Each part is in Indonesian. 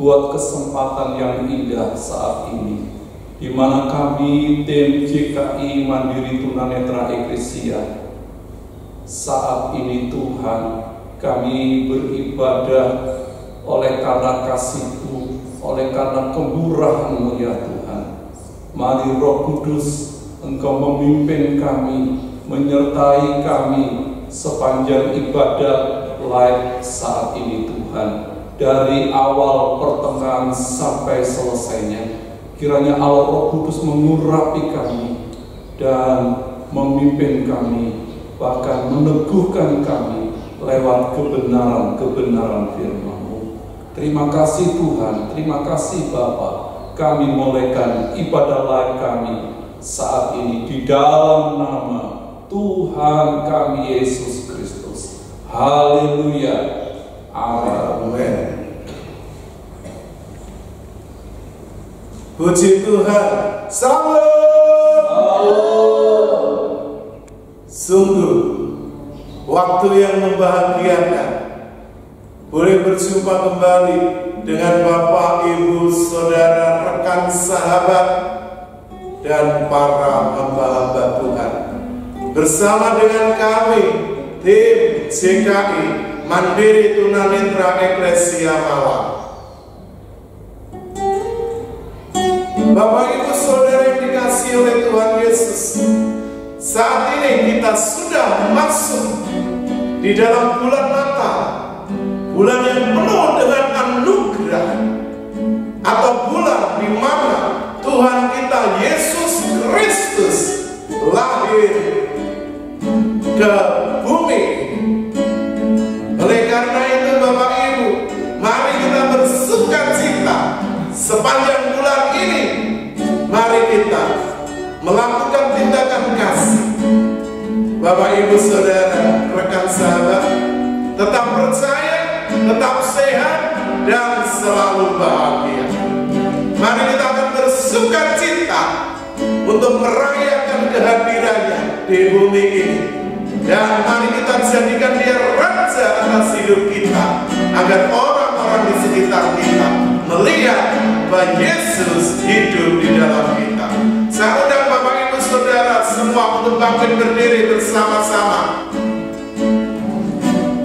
Kesempatan yang indah saat ini, di mana kami tim JKI Mandiri Tunanetra Eklesia saat ini Tuhan, kami beribadah oleh karena kasih-Mu, oleh karena kemurahan-Mu ya Tuhan. Mari Roh Kudus, Engkau memimpin kami, menyertai kami sepanjang ibadah live saat ini Tuhan. Dari awal pertengahan sampai selesainya, kiranya Allah Roh Kudus mengurapi kami dan memimpin kami, bahkan meneguhkan kami lewat kebenaran-kebenaran firman-Mu. Terima kasih Tuhan, terima kasih Bapa, kami mulaikan ibadah kami saat ini di dalam nama Tuhan kami Yesus Kristus. Haleluya. Amin. Puji Tuhan. Salam. Sungguh waktu yang membahagiakan, boleh berjumpa kembali dengan Bapak, Ibu, Saudara, rekan, sahabat, dan para hamba-hamba Tuhan. Bersama dengan kami, tim JKI Mandiri Tunanetra Eklesia Malang. Bapak, Ibu, Saudara yang dikasihi oleh Tuhan Yesus, saat ini kita sudah masuk di dalam bulan Natal, bulan yang penuh dengan anugerah, atau bulan di mana Tuhan kita Yesus Kristus lahir ke bumi. Oleh karena itu Bapak Ibu, mari kita bersukacita sepanjang bulan ini. Mari kita melakukan tindakan kasih. Bapak, Ibu, Saudara, rekan, sahabat, tetap percaya, tetap sehat, dan selalu bahagia. Mari kita akan bersukacita untuk merayakan kehadirannya di bumi ini. Dan mari kita jadikan dia raja atas hidup kita, agar orang-orang di sekitar kita melihat bahwa Yesus hidup di dalam kita. Saya undang Bapak, Ibu, Saudara semua untuk bangkit berdiri bersama-sama.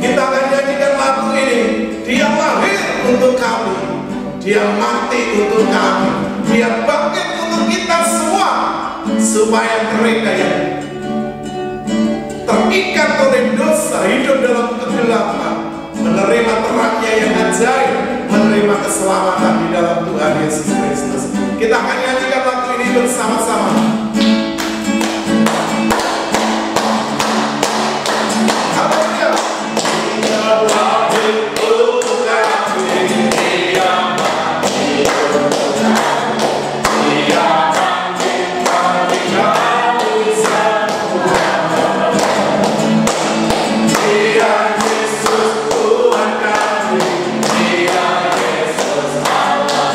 Kita akan nyanyikan lagu ini. Dia lahir untuk kami, Dia mati untuk kami, Dia bangkit untuk kita semua, supaya mereka yang terikat oleh dosa, hidup dalam kegelapan, menerima terangnya yang ajaib, menerima keselamatan di dalam Tuhan Yesus Kristus. Kita akan nyanyikan lagu ini bersama-sama. Haleluya. Dia lahir untuk kami, Dia mati untuk kami, Dia bangkit bagi kami semua. Dia Yesus Tuhan kami, Dia Yesus Allah.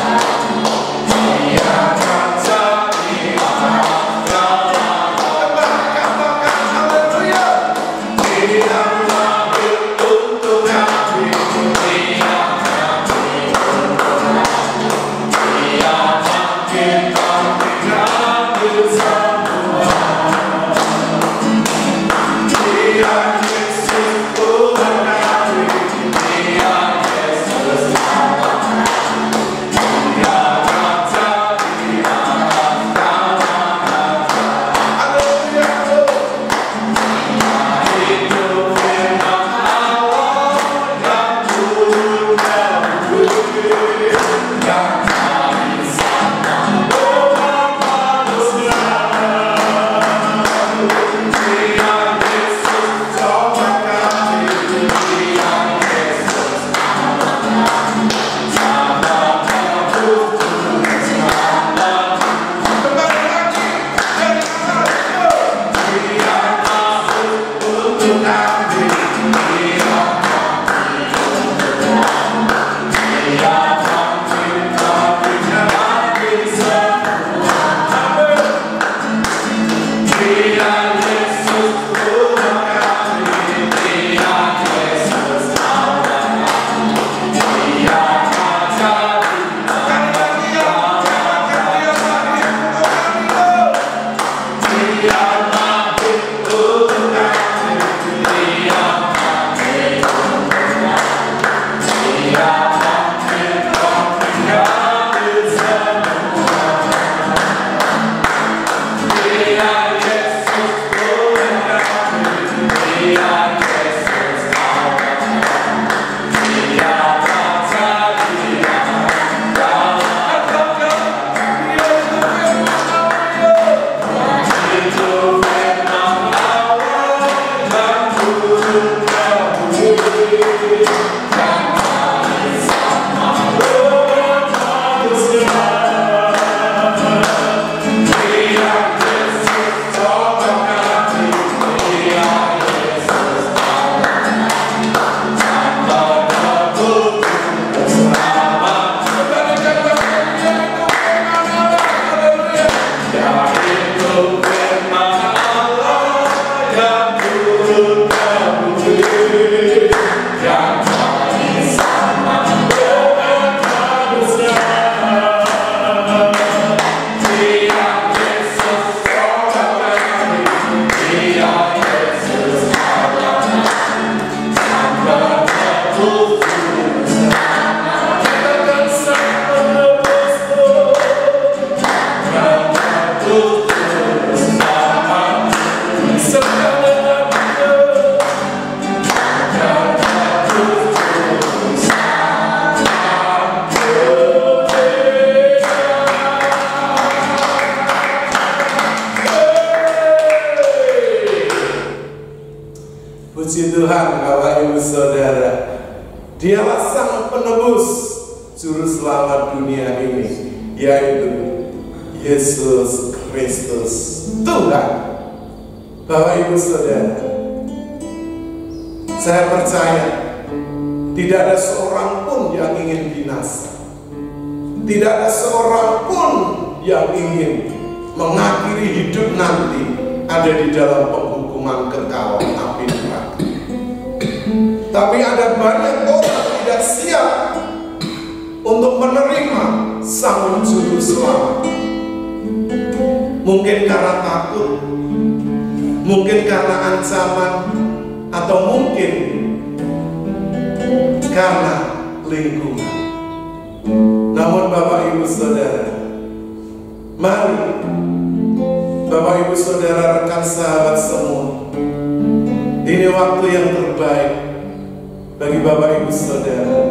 Tuhan, Bapak Ibu Saudara. Dialah Sang Penebus Juru Selamat dunia ini, yaitu Yesus Kristus Tuhan. Bapak Ibu Saudara, saya percaya tidak ada seorang pun yang ingin binasa. Tidak ada seorang pun yang ingin mengakhiri hidup nanti ada di dalam penghukuman kekal api neraka. Tapi ada banyak orang tidak siap untuk menerima Sang Juru Selamat. Mungkin karena takut, mungkin karena ancaman, atau mungkin karena lingkungan. Namun Bapak Ibu Saudara, mari Bapak Ibu Saudara, rekan sahabat semua, ini waktu yang terbaik bagi Bapak Ibu Saudara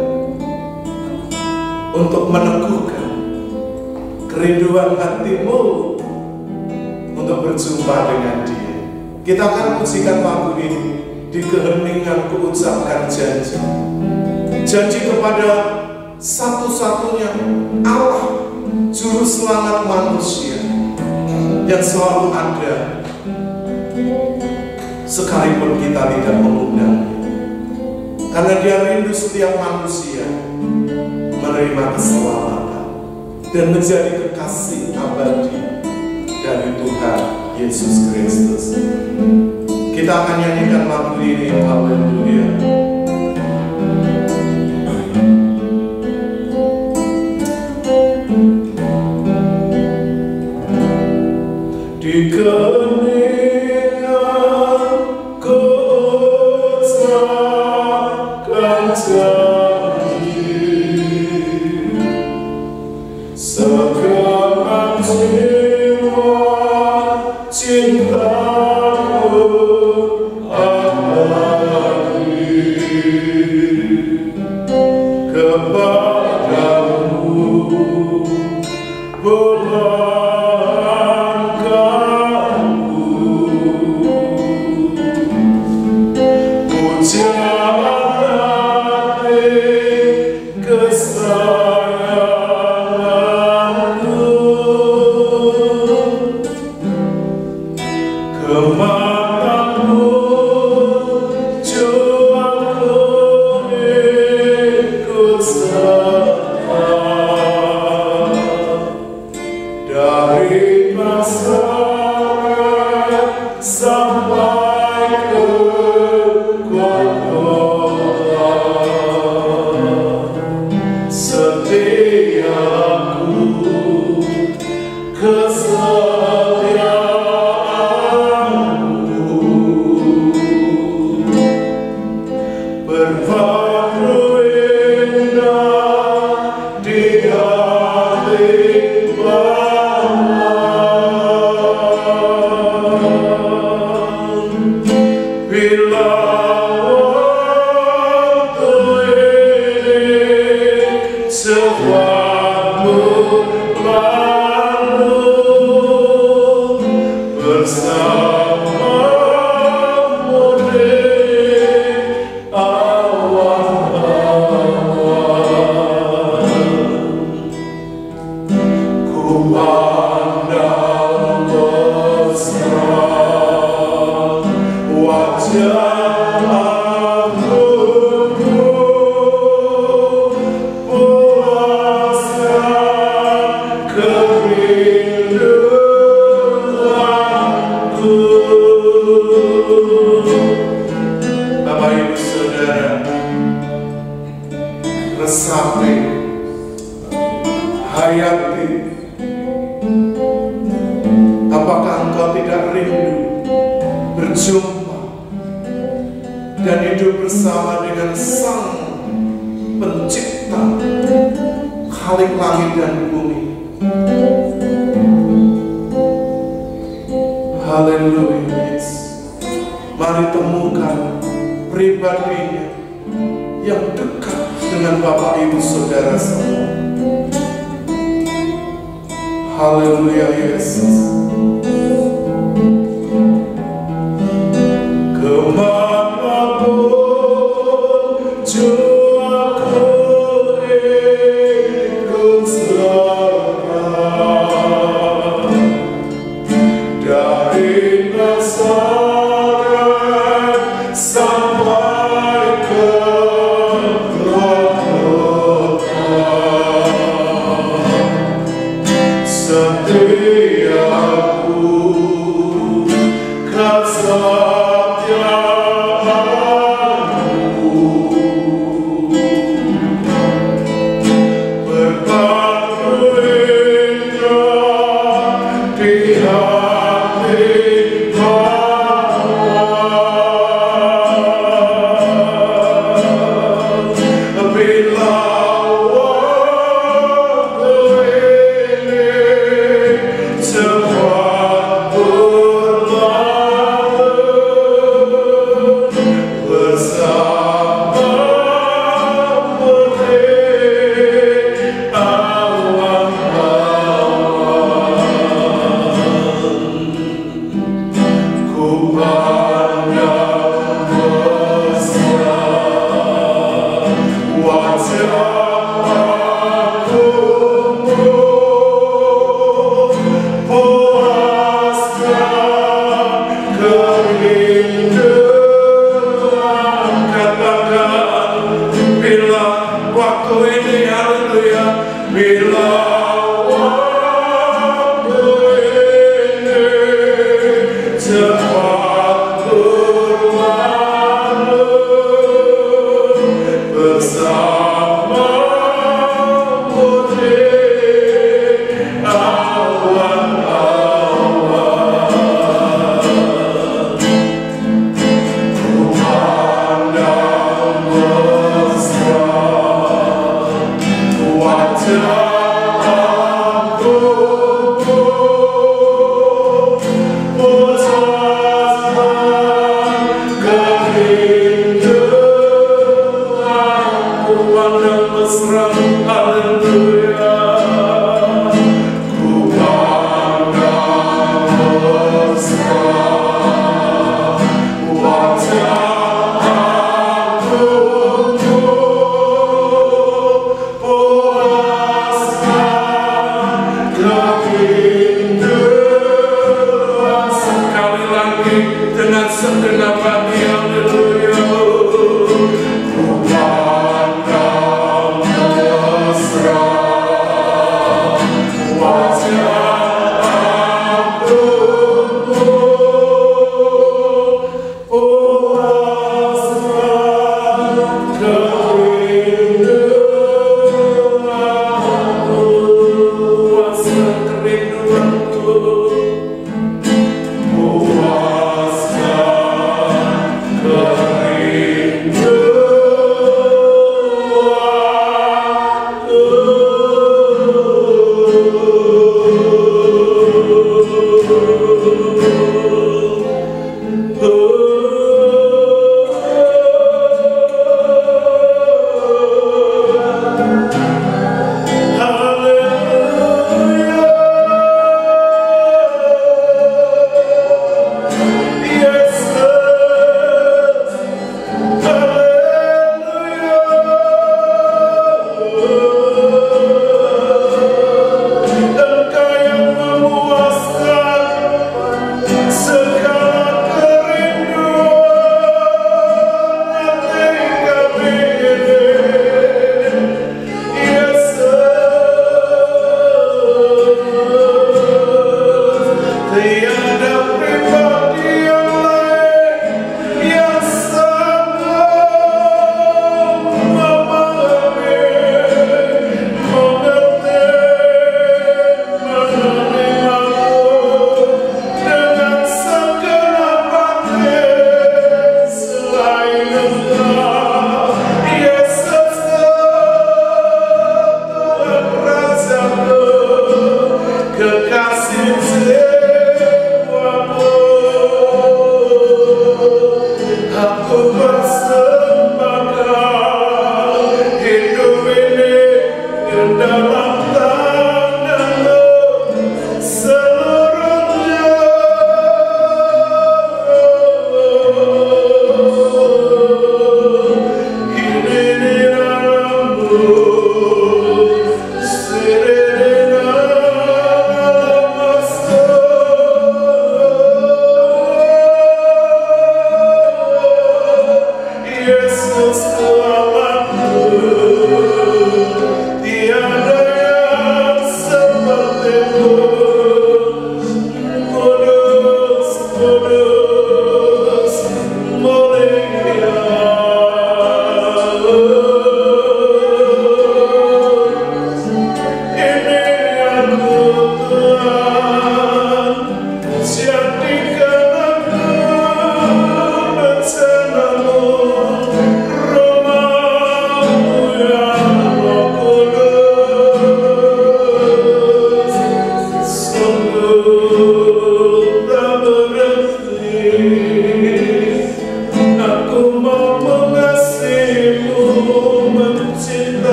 untuk meneguhkan kerinduan hatimu untuk berjumpa dengan Dia. Kita akan pujikan lagu ini. Di keheningan ku ucapkan janji. Janji kepada satu-satunya Allah, Juru Selamat manusia, yang selalu ada sekalipun kita tidak mengundang. Karena Dia rindu setiap manusia menerima keselamatan dan menjadi kekasih abadi dari Tuhan Yesus Kristus. Kita akan nyanyikan lagu ini. Haleluya. Di keheningan ku ucapkan janji, segala jiwa cintaku abadi kepadamu, berlangkahku. Pujaan hati kesayanganku, kematamu juangku ikut serta dari Nazaret sampai ke Golgota. Setiaku, kesetiaanku berpadu indah di hati Bapa. Bila waktu ini sewaktu lalu bersamamu di awan-awan, ku pandang mesra wajah Aku puaskan kerinduanku. Bapak Ibu Saudara, resapi, hayati, apakah engkau tidak rindu berjumpa dan hidup bersama dengan Sang Pencipta Khalik langit dan bumi? Haleluya, Yesus. Mari temukan pribadinya yang dekat dengan Bapak Ibu Saudara semua. Haleluya, Yesus. Kemanapun Puaskan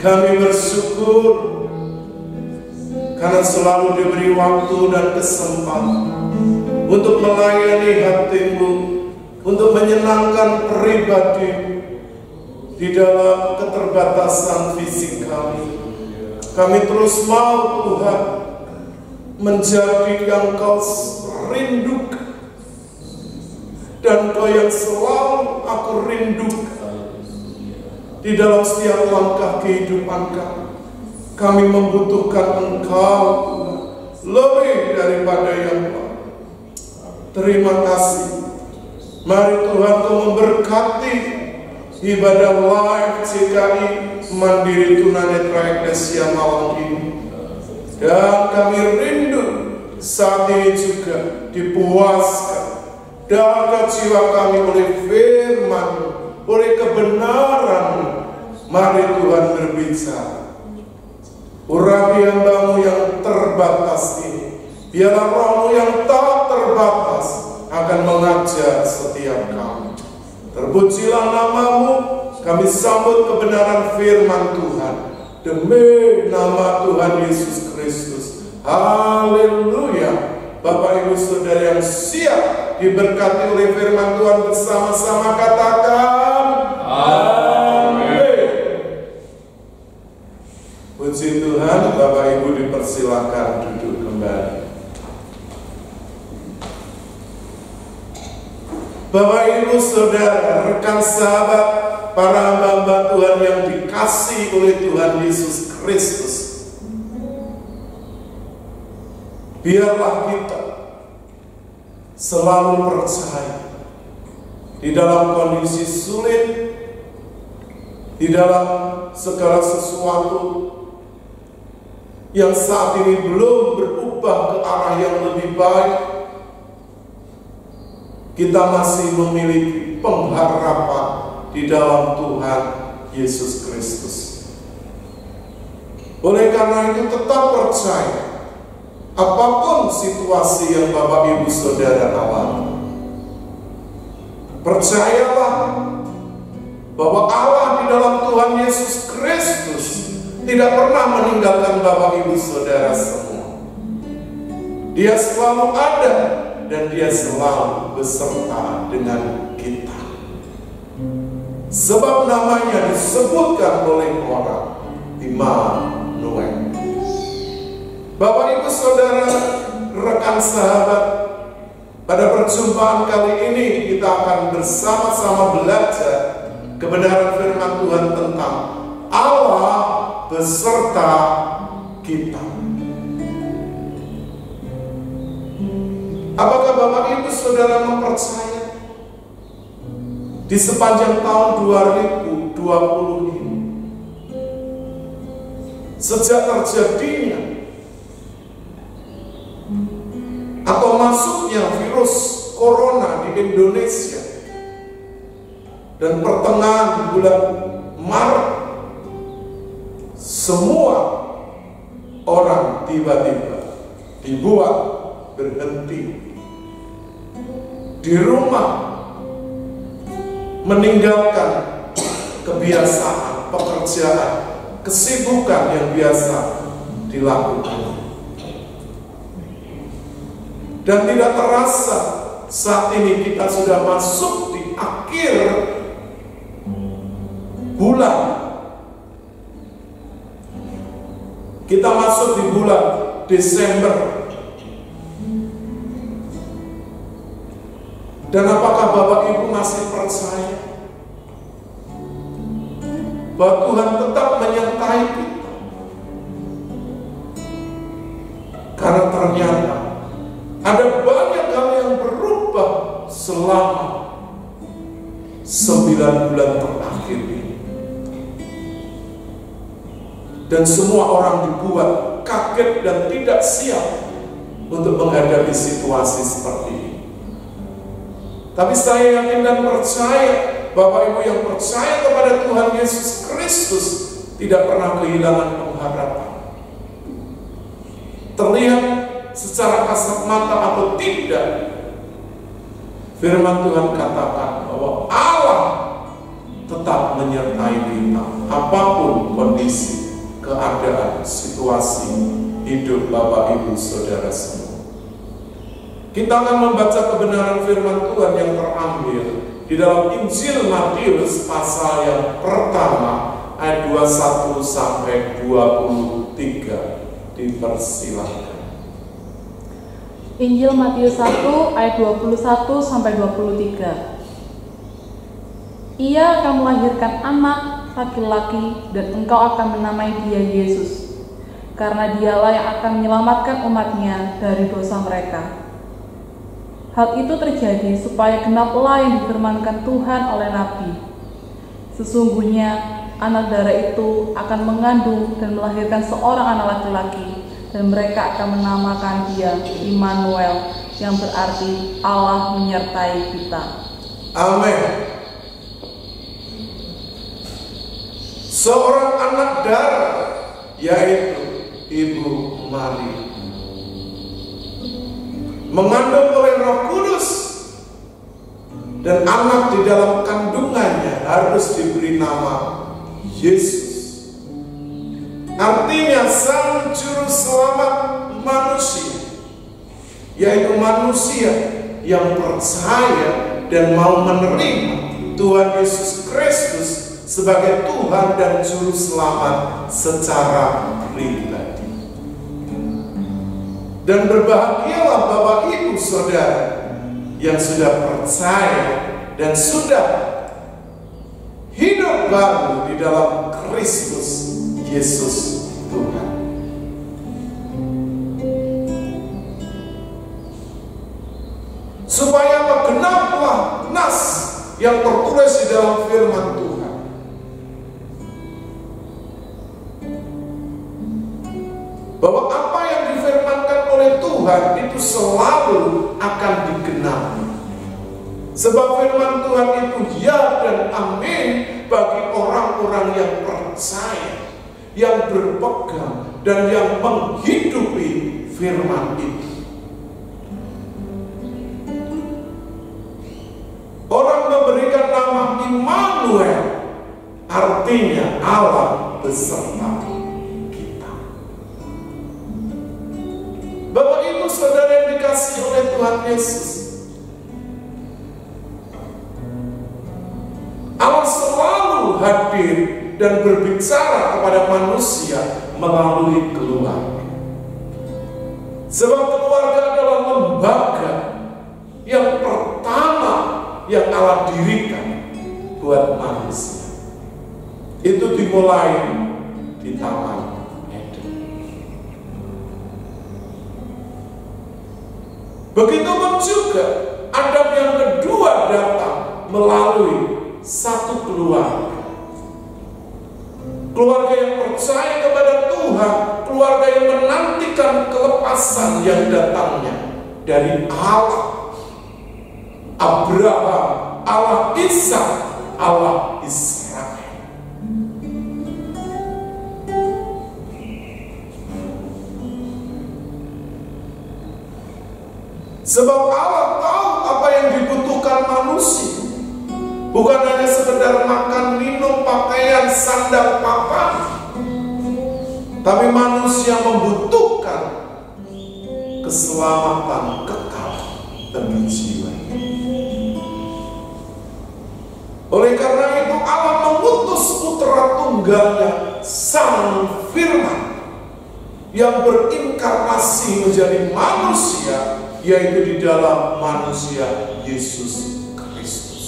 Kami bersyukur karena selalu diberi waktu dan kesempatan untuk melayani hati-Mu, untuk menyenangkan pribadi di dalam keterbatasan fisik kami. Kami terus mau Tuhan menjadi yang Kau rindukan dan Kau yang selalu aku rindukan di dalam setiap langkah kehidupan kami. Kami membutuhkan Engkau lebih daripada yang lain. Terima kasih. Mari Tuhan Kau memberkati ibadah live CKI Mandiri Tunanetra Eklesia malam ini. Dan kami rindu saat ini juga dipuaskan dalam jiwa kami oleh firman, oleh kebenaran. Mari Tuhan berbicara. Urapi hamba-Mu yang terbatas ini, biarlah Roh-Mu yang tak terbatas akan mengajar setiap kami. Terpujilah nama-Mu, kami sambut kebenaran firman Tuhan demi nama Tuhan Yesus Kristus. Haleluya. Bapak Ibu Saudara yang siap diberkati oleh firman Tuhan, bersama-sama katakan amin. Puji Tuhan. Bapak Ibu dipersilakan duduk kembali. Bapak Ibu Saudara, rekan sahabat, para hamba-hamba Tuhan yang dikasihi oleh Tuhan Yesus Kristus, biarlah kita selalu percaya di dalam kondisi sulit, di dalam segala sesuatu yang saat ini belum berubah ke arah yang lebih baik, kita masih memiliki pengharapan di dalam Tuhan Yesus Kristus. Oleh karena itu tetap percaya, apapun situasi yang Bapak Ibu Saudara alami, percayalah bahwa Allah di dalam Tuhan Yesus Kristus tidak pernah meninggalkan Bapak Ibu Saudara semua. Dia selalu ada dan Dia selalu beserta dengan kita. Sebab namanya disebutkan oleh orang, Immanuel. Bapak Ibu Saudara, rekan sahabat, pada perjumpaan kali ini kita akan bersama-sama belajar kebenaran firman Tuhan tentang Allah beserta kita. Apakah Bapak Ibu Saudara mempercaya di sepanjang tahun 2020 ini, sejak terjadinya atau masuknya virus corona di Indonesia dan pertengahan bulan Maret, semua orang tiba-tiba dibuat berhenti di rumah, meninggalkan kebiasaan, pekerjaan, kesibukan yang biasa dilakukan. Dan tidak terasa saat ini kita sudah masuk di akhir bulan. Kita masuk di bulan Desember. Dan apakah Bapak Ibu masih percaya bahwa Tuhan tetap menyertai kita? Karena ternyata ada banyak hal yang berubah selama 9 bulan terakhir ini. Dan semua orang dibuat kaget dan tidak siap untuk menghadapi situasi seperti ini. Tapi saya yakin dan percaya, Bapak Ibu yang percaya kepada Tuhan Yesus Kristus tidak pernah kehilangan pengharapan. Terlihat secara kasat mata atau tidak, firman Tuhan katakan bahwa Allah tetap menyertai kita apapun kondisi, keadaan, situasi hidup Bapak Ibu Saudara semua. Kita akan membaca kebenaran firman Tuhan yang terambil di dalam Injil Matius pasal yang pertama ayat 21 sampai 23. Dipersilakan. Injil Matius 1 ayat 21 sampai 23. Ia akan melahirkan anak laki-laki dan engkau akan menamai dia Yesus, karena dialah yang akan menyelamatkan umatnya dari dosa mereka. Hal itu terjadi supaya genaplah yang difirmankan Tuhan oleh Nabi. Sesungguhnya anak darah itu akan mengandung dan melahirkan seorang anak laki-laki, dan mereka akan menamakan dia Immanuel, yang berarti Allah menyertai kita. Amin. Seorang anak darah, yaitu Ibu Maria, mengandung oleh Roh Kudus, dan anak di dalam kandungannya harus diberi nama Yesus. Artinya Sang Juru Selamat manusia, yaitu manusia yang percaya dan mau menerima Tuhan Yesus Kristus sebagai Tuhan dan Juru Selamat secara pribadi. Dan berbahagialah Bapak Ibu Saudara yang sudah percaya dan sudah hidup baru di dalam Kristus Yesus Tuhan. Supaya genaplah nas yang tertulis di dalam firman Tuhan, bahwa apa yang difirmankan oleh Tuhan itu selalu akan digenapi. Sebab firman Tuhan itu ya dan amin bagi orang-orang yang percaya, yang berpegang dan yang menghidupi firman itu. Orang memberikan nama Immanuel, artinya Allah beserta kita. Bapak Ibu Saudara yang dikasihi oleh Tuhan Yesus, Allah selalu hadir dan berbicara kepada manusia melalui keluarga. Sebab keluarga adalah lembaga yang pertama yang Allah dirikan buat manusia. Itu dimulai di Taman Eden. Begitupun juga Adam yang kedua datang melalui satu keluarga. Keluarga yang percaya kepada Tuhan, keluarga yang menantikan kelepasan yang datangnya dari Allah Abraham, Allah Ishak, Allah Israel. Sebab Allah tahu apa yang dibutuhkan manusia. Bukan hanya sekedar makan, minum, pakaian, sandal, papan, tapi manusia membutuhkan keselamatan kekal bagi jiwa. Oleh karena itu Allah mengutus putra tunggalnya Sang Firman yang berinkarnasi menjadi manusia, yaitu di dalam manusia Yesus Kristus.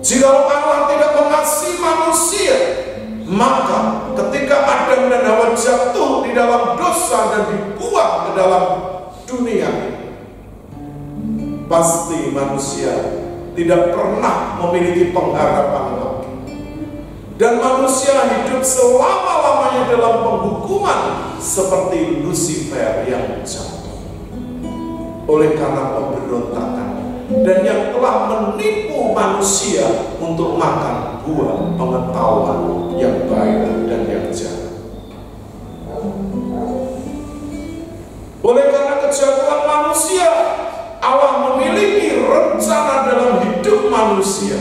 Jikalau Allah tidak mengasihi manusia, maka ketika Adam dan Hawa jatuh di dalam dosa dan dibuang ke dalam dunia, pasti manusia tidak pernah memiliki pengharapan lagi. Dan manusia hidup selama-lamanya dalam penghukuman seperti Lucifer yang jatuh oleh karena pemberontakan dan yang telah menipu manusia untuk makan buah pengetahuan yang baik dan yang jahat. Oleh karena kejatuhan manusia, Allah memiliki rencana dalam hidup manusia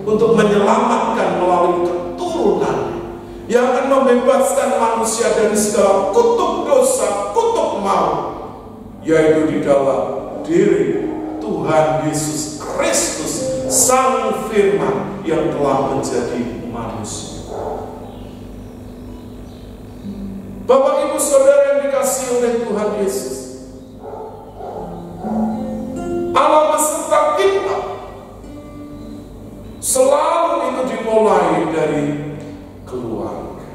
untuk menyelamatkan melalui keturunan yang akan membebaskan manusia dari segala kutuk dosa, kutuk maut, yaitu di dalam diri Tuhan Yesus Kristus, Sang Firman yang telah menjadi manusia. Bapak Ibu Saudara yang dikasihi oleh Tuhan Yesus, Allah beserta kita selalu itu dimulai dari keluarga.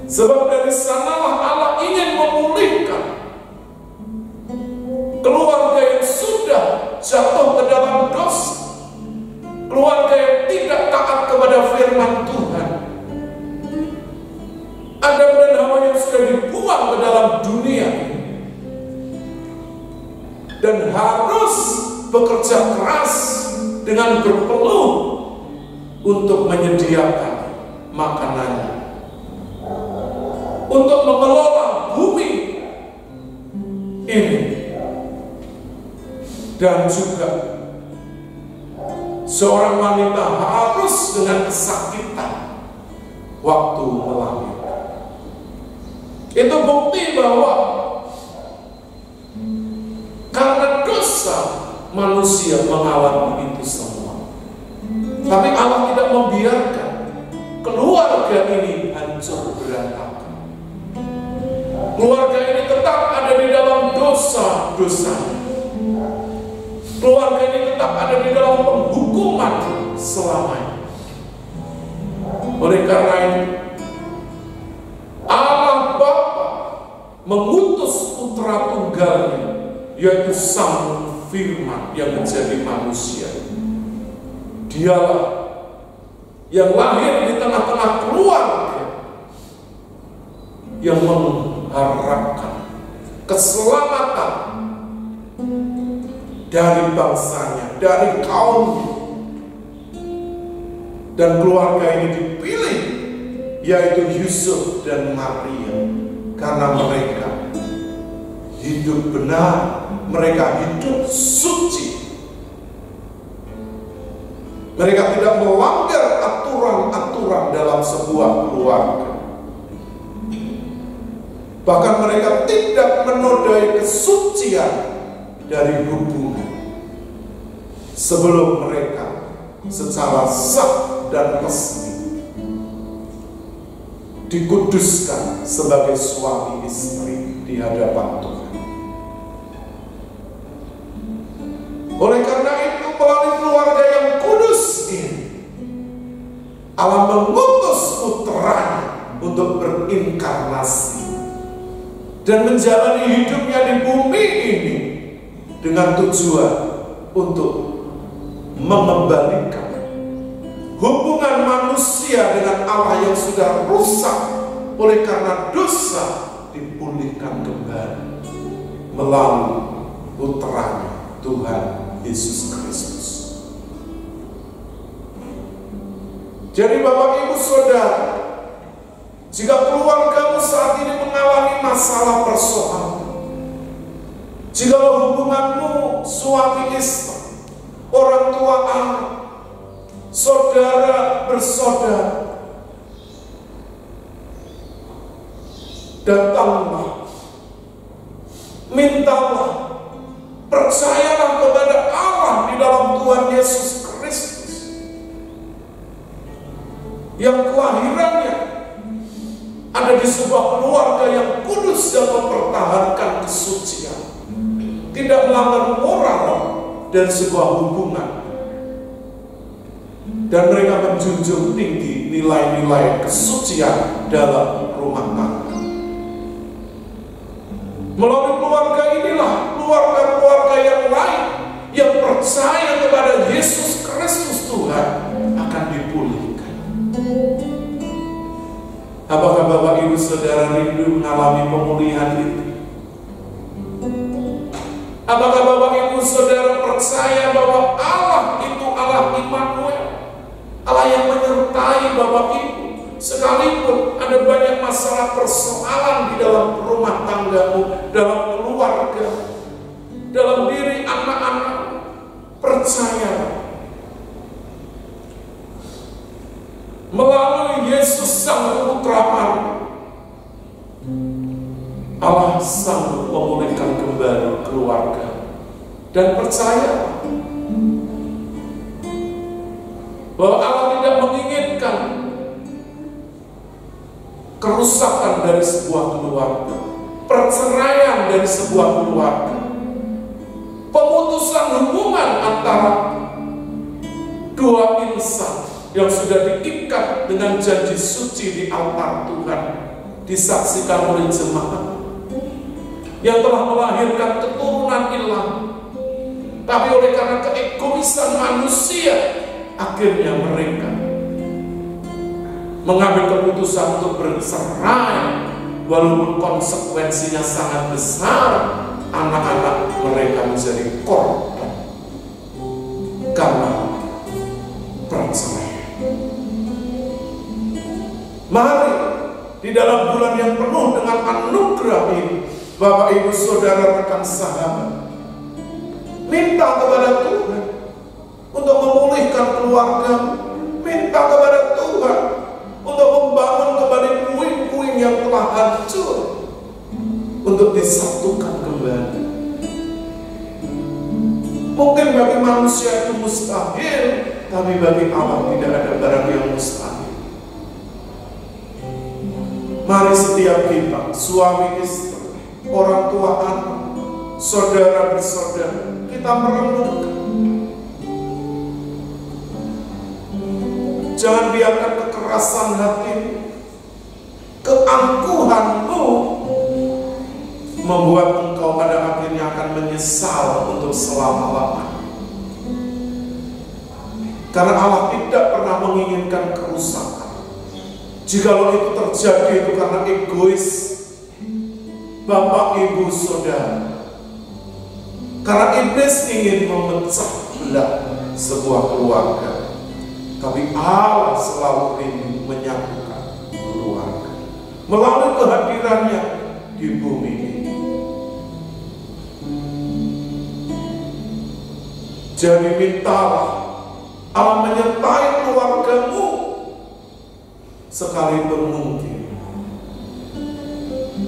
Sebab dari sanalah Allah ingin memulihkan keluarga yang sudah jatuh ke dalam dosa, keluarga yang tidak taat kepada firman Tuhan, Adam dan Hawa yang sudah dibuang ke dalam dunia dan harus bekerja keras dengan berpeluh untuk menyediakan makanan, untuk mengelola bumi ini, dan juga seorang wanita harus dengan kesakitan waktu melahirkan. Itu bukti bahwa karena dosa manusia mengalami itu semua. Tapi Allah tidak membiarkan keluarga ini hancur berantakan. Keluarga ini tetap ada di dalam dosa-dosa. Keluarga ini tetap ada di dalam penghukuman selamanya. Oleh karena itu, Allah Bapa mengutus putra tunggalnya, yaitu Sang Firman yang menjadi manusia. Dialah yang lahir di tengah-tengah keluarga yang mengharapkan keselamatan dari bangsanya, dari kaumnya. Dan keluarga ini dipilih, yaitu Yusuf dan Maria, karena mereka hidup benar, mereka hidup suci. Mereka tidak melanggar aturan-aturan dalam sebuah keluarga. Bahkan mereka tidak menodai kesucian dari hubungan sebelum mereka secara sah dan resmi dikuduskan sebagai suami istri di hadapan Tuhan. Oleh karena itu, melalui keluarga yang kudus ini, Allah mengutus putranya untuk berinkarnasi dan menjalani hidupnya di bumi ini dengan tujuan untuk mengembalikan hubungan manusia dengan Allah yang sudah rusak oleh karena dosa, dipulihkan kembali melalui putranya Tuhan Yesus Kristus. Jadi Bapak Ibu Saudara, jika keluargamu saat ini mengalami masalah persoalan, jika hubunganmu suami istri, orang tua anak, saudara bersaudara, datanglah, mintalah, percayalah kepada yang kelahirannya ada di sebuah keluarga yang kudus dan mempertahankan kesucian, tidak melanggar moral dan sebuah hubungan, dan mereka menjunjung tinggi nilai-nilai kesucian dalam rumah tangga. Melalui keluarga inilah keluarga-keluarga yang lain yang percaya kepada Yesus Kristus Tuhan akan dipulihkan. Apakah Bapak Ibu Saudara rindu mengalami pemulihan itu? Apakah Bapak Ibu Saudara percaya bahwa Allah itu Allah Immanuel, Allah yang menyertai Bapak Ibu sekalipun ada banyak masalah persoalan di dalam rumah tanggamu, dalam keluarga, dalam diri anak-anak? Percaya melalui Yesus Sang Putra Maria, Allah sanggup memulihkan kembali keluarga. Dan percaya bahwa Allah tidak menginginkan kerusakan dari sebuah keluarga, perceraian dari sebuah keluarga, pemutusan hubungan antara dua insan yang sudah diikat dengan janji suci di altar Tuhan, disaksikan oleh jemaat yang telah melahirkan keturunan ilahi, tapi oleh karena keegoisan manusia akhirnya mereka mengambil keputusan untuk bercerai, walaupun konsekuensinya sangat besar. Anak-anak mereka menjadi korban karena perceraian. Mari di dalam bulan yang penuh dengan anugerah ini, Bapak Ibu Saudara rekan sahabat, minta kepada Tuhan untuk memulihkan keluarga, minta kepada Tuhan untuk membangun kembali puing-puing yang telah hancur, untuk disatukan kembali. Mungkin bagi manusia itu mustahil, tapi bagi Allah tidak ada barang yang mustahil. Mari setiap kita, suami istri, orang tua anak, saudara bersaudara, kita merenungkan. Jangan biarkan kekerasan hati, keangkuhanmu membuat engkau pada akhirnya akan menyesal untuk selama-lamanya. Karena Allah tidak pernah menginginkan kerusakan. Jikalau itu terjadi itu karena egois Bapak Ibu Saudara, karena iblis ingin memecah belah sebuah keluarga, tapi Allah selalu ingin menyatukan keluarga melalui kehadirannya di bumi ini. Jadi mintalah Allah menyertai keluargamu sekalipun mungkin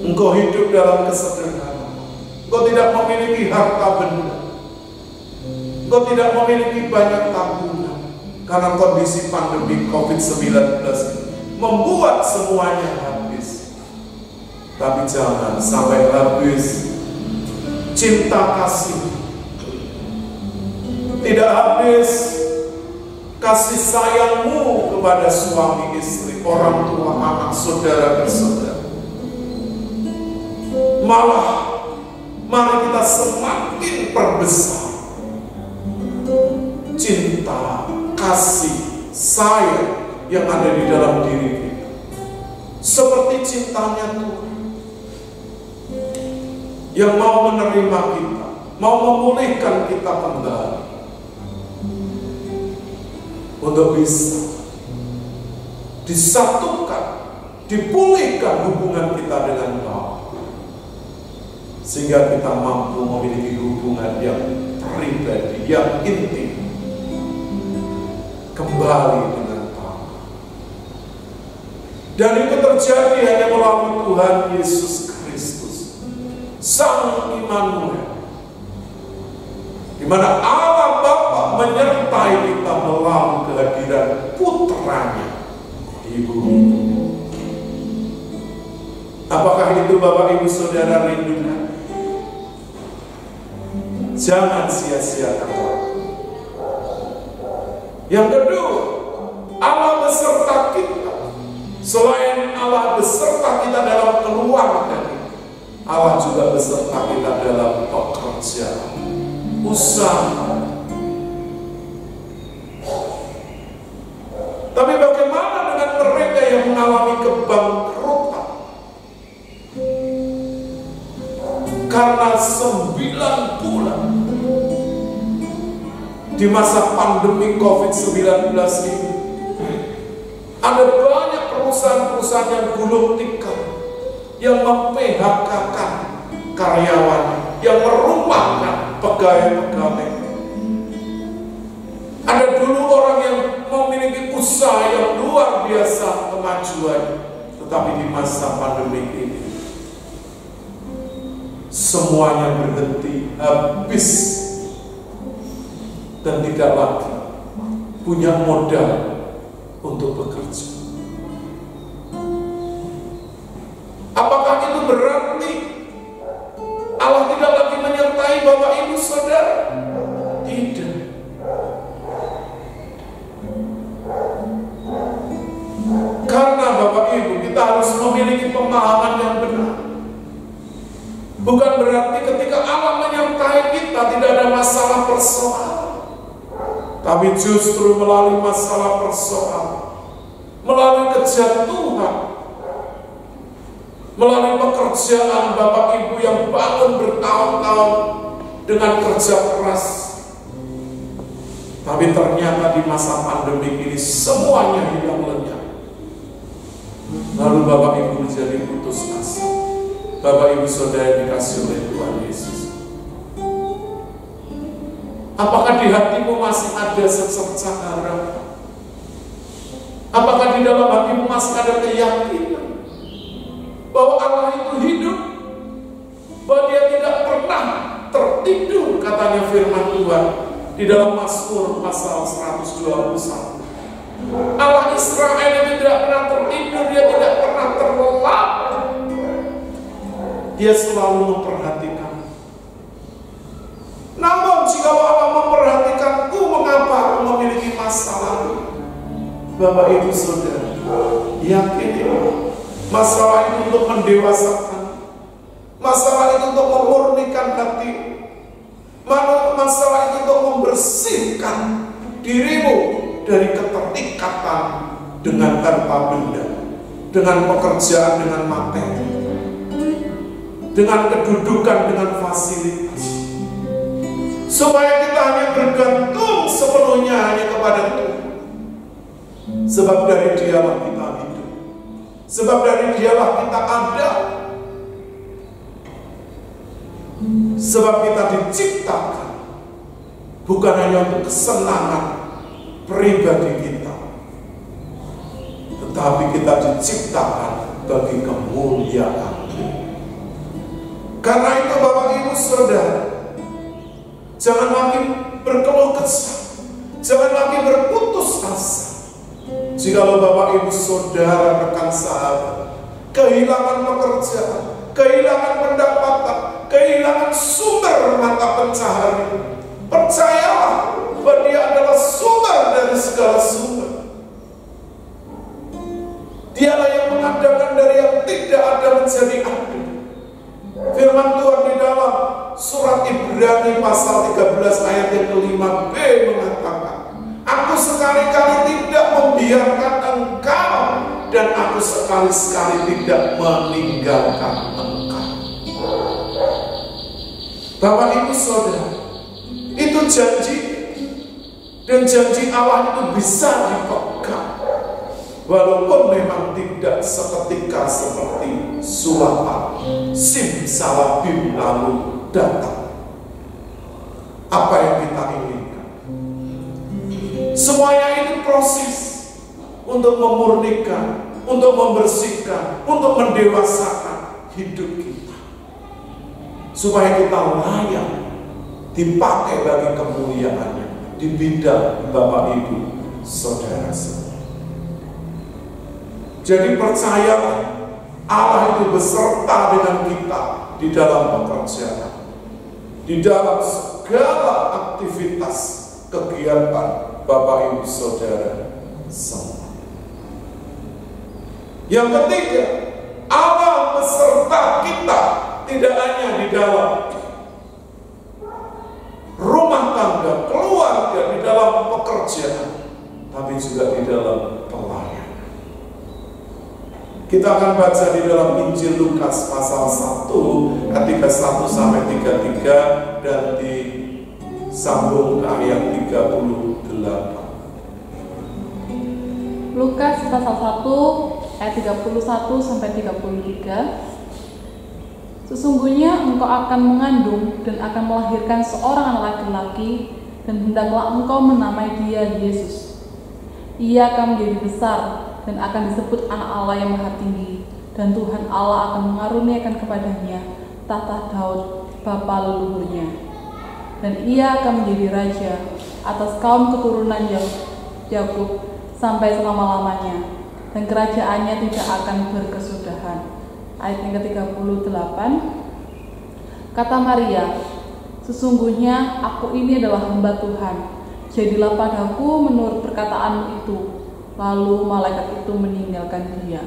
engkau hidup dalam kesederhanaan, engkau tidak memiliki harta benda, engkau tidak memiliki banyak tabungan, karena kondisi pandemi COVID-19 membuat semuanya habis. Tapi jangan sampai habis cinta kasih, tidak habis kasih sayangmu kepada suami istri, orang tua, anak, saudara bersaudara. Malah mari kita semakin perbesar cinta, kasih, sayang yang ada di dalam diri kita, seperti cintanya Tuhan yang mau menerima kita, mau memulihkan kita kembali, untuk bisa disatukan, dipulihkan hubungan kita dengan Allah, sehingga kita mampu memiliki hubungan yang pribadi, yang intim kembali dengan Allah. Dan itu terjadi hanya melalui Tuhan Yesus Kristus, Sang Immanuel, di mana Allah Bapa menyertai kita melalui kehadiran putranya, Ibu. Apakah itu Bapak Ibu Saudara rindukan? Jangan sia-siakan waktu. Yang kedua, Allah beserta kita. Selain Allah beserta kita dalam keluarga, Allah juga beserta kita dalam pekerjaan, usaha. Tapi bagaimana dengan mereka yang mengalami kebangkrutan? Karena 9 bulan di masa pandemi COVID-19 ini, ada banyak perusahaan-perusahaan yang gulung tikar, yang mem-PHK-kan karyawan, yang merumahkan pegawai-pegawai. Ada dulu orang yang memiliki usaha yang luar biasa kemajuan, tetapi di masa pandemi ini semuanya berhenti, habis, dan tidak lagi punya modal untuk bekerja. Apakah itu berarti Allah tidak lagi menyertai Bapak Ibu Saudara? Tidak. Karena Bapak Ibu, kita harus memiliki pemahaman yang benar. Bukan berarti ketika Allah menyertai kita tidak ada masalah persoalan, tapi justru melalui masalah persoalan, melalui kejatuhan, melalui pekerjaan Bapak Ibu yang bangun bertahun-tahun dengan kerja keras, tapi ternyata di masa pandemi ini semuanya hilang lenyap. Lalu Bapak Ibu menjadi putus asa. Bapak Ibu Saudara dikasih oleh Tuhan Yesus, apakah di hatimu masih ada secercah harapan? Apakah di dalam hatimu masih ada keyakinan bahwa Allah itu hidup, bahwa Dia tidak pernah tertidur, katanya firman Tuhan di dalam Mazmur pasal 121. Allah Israel itu tidak pernah tertidur, Dia tidak pernah terlelap. Dia selalu memperhatikan. Namun jika Allah memperhatikanku, mengapa aku memiliki masalah? Bapak Ibu Saudara, yakinilah masalah itu untuk mendewasakan, masalah itu untuk memurnikan hati, masalah itu untuk membersihkan dirimu dari keterikatan dengan harta benda, dengan pekerjaan, dengan materi, dengan kedudukan, dengan fasilitas, supaya kita hanya bergantung sepenuhnya hanya kepada Tuhan. Sebab dari Dialah kita hidup, sebab dari Dialah kita ada, sebab kita diciptakan bukan hanya untuk kesenangan pribadi kita, tetapi kita diciptakan bagi kemuliaan. Karena itu Bapak Ibu Saudara, jangan lagi berkeluh kesah, jangan lagi berputus asa. Jikalau Bapak Ibu Saudara, rekan sahabat, kehilangan pekerjaan, kehilangan pendapatan, kehilangan sumber mata pencaharian, percayalah bahwa Dia adalah sumber dari segala sumber. Dialah yang mengadakan dari yang tidak ada menjadi ada. Firman Tuhan di dalam surat Ibrani pasal 13 ayat yang ke-5b mengatakan, aku sekali-kali tidak membiarkan engkau, dan aku sekali-sekali tidak meninggalkan engkau. Bapak Ibu Saudara, itu janji, dan janji Allah itu bisa dipegang, walaupun memang tidak seketika seperti sulapan simsalabim lalu datang. Apa yang kita inginkan? Semuanya ini proses untuk memurnikan, untuk membersihkan, untuk mendewasakan hidup kita, supaya kita layak dipakai bagi kemuliaan-Nya di bidang Bapak Ibu Saudara-saudara. Jadi percayalah, Allah itu beserta dengan kita di dalam pekerjaan, di dalam segala aktivitas kegiatan Bapak Ibu Saudara semua. Yang ketiga, Allah beserta kita tidak hanya di dalam rumah tangga, keluarga, di dalam pekerjaan, tapi juga di dalam pelayanan. Kita akan baca di dalam Injil Lukas pasal 1 ayat 31 sampai 33 dan disambung ke ayat 38. Lukas pasal 1 ayat 31 sampai 33. Sesungguhnya engkau akan mengandung dan akan melahirkan seorang anak laki-laki, dan hendaklah engkau menamai dia Yesus. Ia akan menjadi besar dan akan disebut anak Allah yang Maha Tinggi, dan Tuhan Allah akan mengaruniakan kepadanya tahta Daud bapa leluhurnya. Dan ia akan menjadi raja atas kaum keturunan Yakub sampai selama-lamanya, dan kerajaannya tidak akan berkesudahan. Ayat yang ke-38, kata Maria, sesungguhnya aku ini adalah hamba Tuhan, jadilah padaku menurut perkataanmu itu. Lalu malaikat itu meninggalkan dia.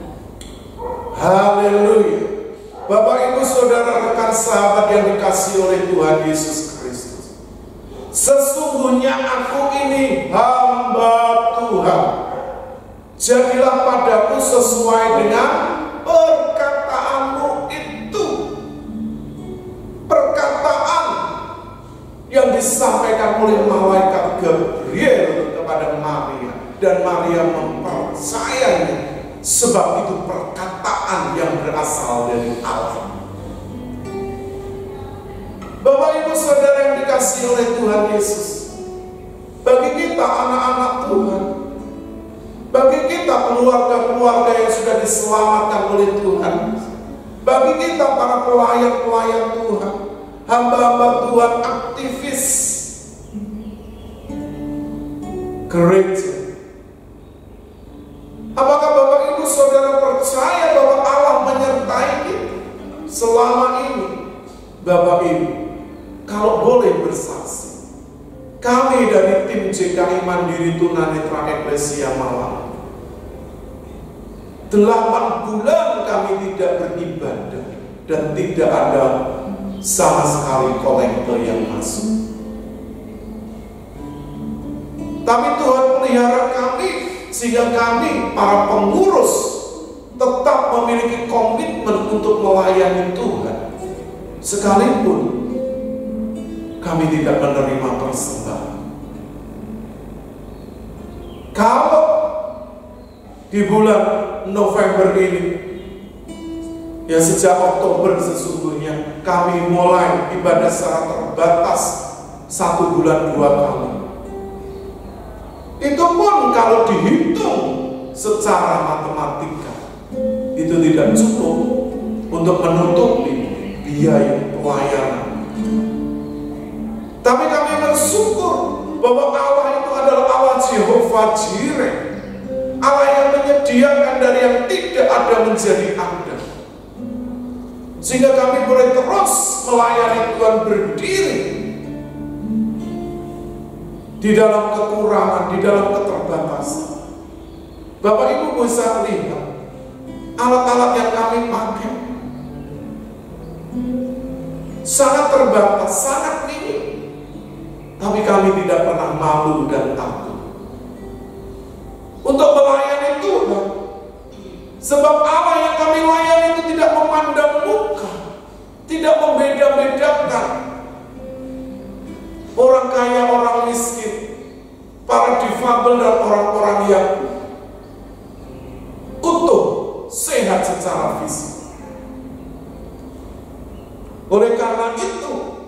Haleluya. Bapak Ibu Saudara rekan sahabat yang dikasihi oleh Tuhan Yesus Kristus, sesungguhnya aku ini hamba Tuhan, jadilah padaku sesuai dengan perkataanmu itu. Perkataan yang disampaikan oleh malaikat Gabriel kepada Maria, dan Maria mempercayainya, sebab itu perkataan yang berasal dari Allah. Bapak Ibu Saudara yang dikasihi oleh Tuhan Yesus, bagi kita anak-anak Tuhan, bagi kita keluarga-keluarga yang sudah diselamatkan oleh Tuhan, bagi kita para pelayan-pelayan Tuhan, hamba-hamba Tuhan, aktivis gereja, apakah Bapak Ibu Saudara percaya bahwa Allah menyertai kita selama ini? Bapak Ibu, kalau boleh bersaksi, kami dari tim JKI Mandiri Tunanetra Eklesia Malang, 8 bulan kami tidak beribadah dan tidak ada sama sekali kolektor yang masuk. Tapi Tuhan pelihara kami sehingga kami para pengurus tetap memiliki komitmen untuk melayani Tuhan, sekalipun kami tidak menerima persembahan. Kalau di bulan November ini, ya sejak Oktober sesungguhnya kami mulai ibadah secara terbatas 1 bulan 2 kali. Itu pun kalau dihitung secara matematika, itu tidak cukup untuk menutupi biaya pelayanan. Tapi kami bersyukur bahwa Allah itu adalah Allah Jehovah Jireh, Allah yang menyediakan dari yang tidak ada menjadi ada, sehingga kami boleh terus melayani Tuhan, berdiri di dalam kekurangan, di dalam keterbatasan. Bapak Ibu bisa lihat alat-alat yang kami pakai sangat terbatas, sangat minim, tapi kami tidak pernah malu dan takut untuk melayani Tuhan, sebab Allah yang kami layani itu tidak memandang muka, tidak membeda-bedakan orang kaya, orang miskin, para difabel dan orang-orang yang utuh, sehat secara fisik. Oleh karena itu,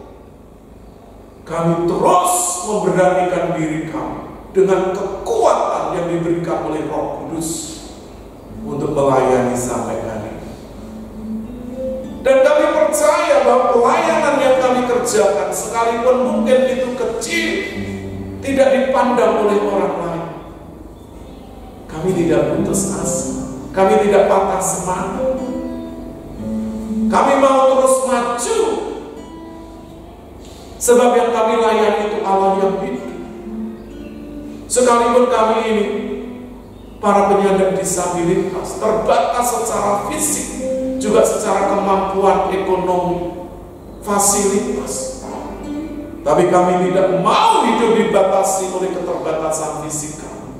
kami terus memberanikan diri kami dengan kekuatan yang diberikan oleh Roh Kudus untuk melayani sampai hari ini. Dan kami percaya bahwa pelayanan yang kami kerjakan, sekalipun mungkin itu kecil, tidak dipandang oleh orang lain, kami tidak putus asa. Kami tidak patah semangat. Kami mau terus maju. Sebab yang kami layani itu Allah yang hidup. Sekalipun kami ini para penyandang disabilitas, terbatas secara fisik, juga secara kemampuan ekonomi, fasilitas. Tapi kami tidak mau hidup dibatasi oleh keterbatasan fisik kami.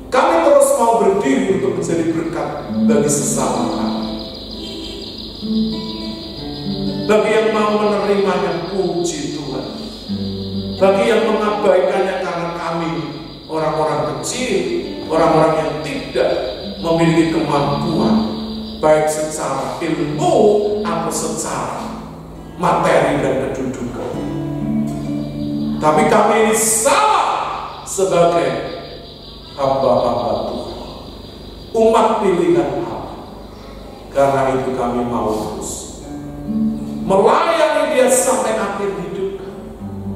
Kami terus mau berdiri untuk menjadi berkat bagi sesama kami. Bagi yang mau menerimanya, puji Tuhan. Bagi yang mengabaikannya karena kami orang-orang kecil, orang-orang yang tidak memiliki kemampuan, baik secara ilmu atau secara materi dan kedudukan. Tapi kami ini sama sebagai hamba-hamba Tuhan, umat pilihan Allah. Karena itu kami mau terus melayani Dia sampai akhir hidup kami.